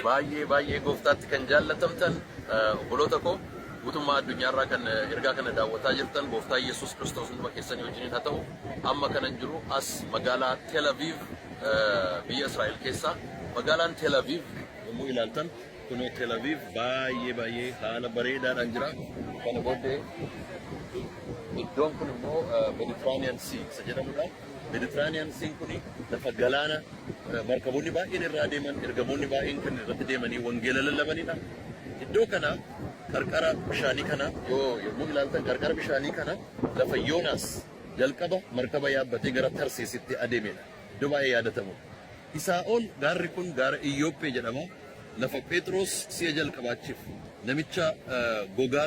baay'ee gooftaatti kan jaallatamtan obboloota koo guutummaa addunyaarraa kan ergaa kana daawwataa jirtan gooftaa Yesuus Kiristoos hunduma keessanii wajjiniin haa ta'u amma kanan jiru as magaalaa Tel Aviv biyya Israa'el keessa magaalaan Tel Aviv yommuu ilaaltan kunoo Tel Aviv baay'ee haala bareedaadhaan jira kana booddee iddoon kun immoo Mediterranean Sea isa jedhamudha. Mediterranean Sea kuni lafa galaana markaboonni baay'een irraa deeman ergamoonni baay'een kan irratti deemanii wangeela lallabanidha. Iddoo kana qarqara bishaanii kana yommuu ilaaltan qarqara bishaanii kana lafa Yoonaas jalqaba markaba yaabbatee gara Tarsiisitti adeemedha. Iddoo baay'ee yaadatamu. Isaa ol gaarri kun gaara Iyyoophee jedhama. Lafa Phexros si'a jalqabaachiif namicha gogaa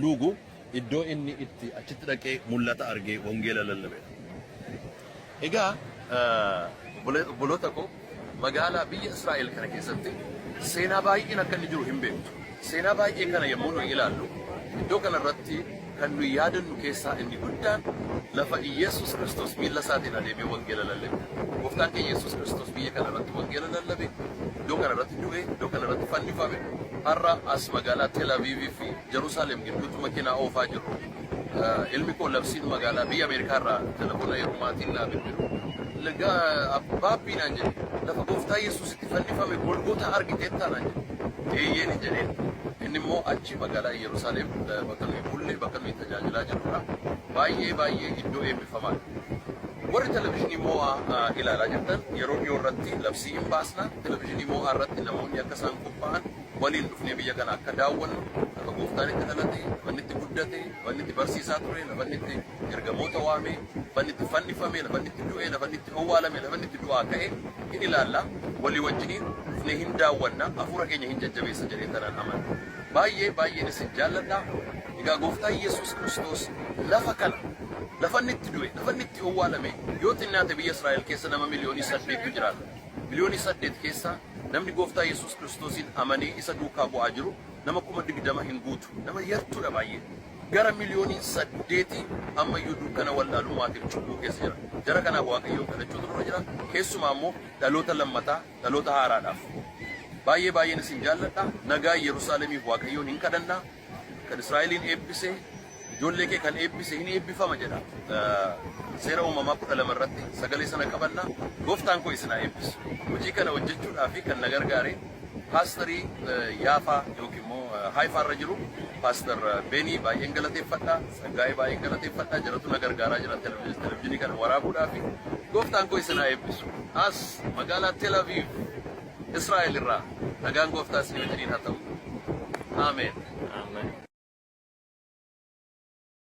luugu iddoo inni itti achitti dhaqee mul'ata argee wangeela lallabedha. Egaa obboloota koo magaalaa biyya Israa'el kana keessatti seenaa baay'een akka inni jiru hin beektu. Seenaa baay'ee kana yommuu nuyi ilaallu iddoo kanarratti kan nuyi yaadannu keessaa inni guddaan lafa Yesuus Kiristoos miilla isaatiin adeemee wangeela lallabe. Gooftaan keenya Yesuus Kiristoos biyya kanarratti wangeela lallabe. Iddoo kanarratti du'e, iddoo kanarratti fannifame. Har'a as magaalaa Tel Aviv fi Jerusalem gidduutti makiinaa oofaa jiru. Ilmi koo labsiin magaalaa biyya Ameerikaa irraa telefoona yeroo maatiin naa bilbilu. Abbaabbiinaan jedhe lafa gooftaa Yesuus itti fannifame Golgoota argiteettaa naan jedhe. Eeyyeen hin jedheen. Inni immoo achi magaalaa Yerusaalem bakka nuyi bullee bakka nuyi tajaajilaa jirrudha. Baay'ee iddoo eebbifamaadha. Warri televezyiinii moo'aa ilaalaa jirtan yeroo dhiyoo irratti labsii hin baasna. Televezyiinii moo'aa irratti namoonni akka isaan qophaa'an waliin dhufnee biyya kana akka daawwannu lafa gooftaan itti dhalate, lafanni itti guddate, lafanni itti barsiisaa ture, lafanni itti ergamoota waame, lafanni itti fannifame, lafanni itti du'e, lafanni itti owwaalame, lafanni itti du'aa ka'e hin ilaalla. Walii wajjiniin dhufnee hin daawwanna. Hafuura keenya hin jajjabeessa jedhee tanaan amana. Baay'ee isin jaalladha. Egaa gooftaa Yesuus Kiristoos lafa kana lafanni itti du'e, lafanni itti owwaalame yoo xinnaate biyya Israa'el keessa nama miliyoonii 8tu jiraata. Miliyoonii 8 keessa namni gooftaa Yesuus Kiristoosin amanee isa duukaa bu'aa jiru nama 20,000 hin guutu. Nama yartuudha baay'ee. Gara miliyoonii 8 ammayyuu dukkana wallaalummaatiif cubbuu keessa jira. Jara kanaaf Waaqayyoon kadhachuutu dura jira. Keessumaa immoo dhaloota lammataa, dhaloota haaraadhaaf. Baay'een isin jaalladha. Nagaa Yerusaalemiif Waaqayyoon hin kadhannaa. Kan Israa'eliin eebbise ijoollee kee kan eebbise hin eebbifama jedha. Seera uumamaa 12 irratti sagalee sana qabannaa gooftaan koo isin haa eebbisu. Hojii kana hojjechuudhaaf kan na gargaare paastarii Yaafaa yookiin immoo Haayifaa irra jiru paastar Beenii baay'een galateeffadha. Saggaa'ee baay'een galateeffadha. Jaratu na gargaaraa jira televezyiinii kana waraabuudhaaf. Gooftaan koo isin haa eebbisu. As magaalaa Tel Aviv Israa'el irraa nagaan gooftaa isin wajjiniin haa ta'u. Ameen.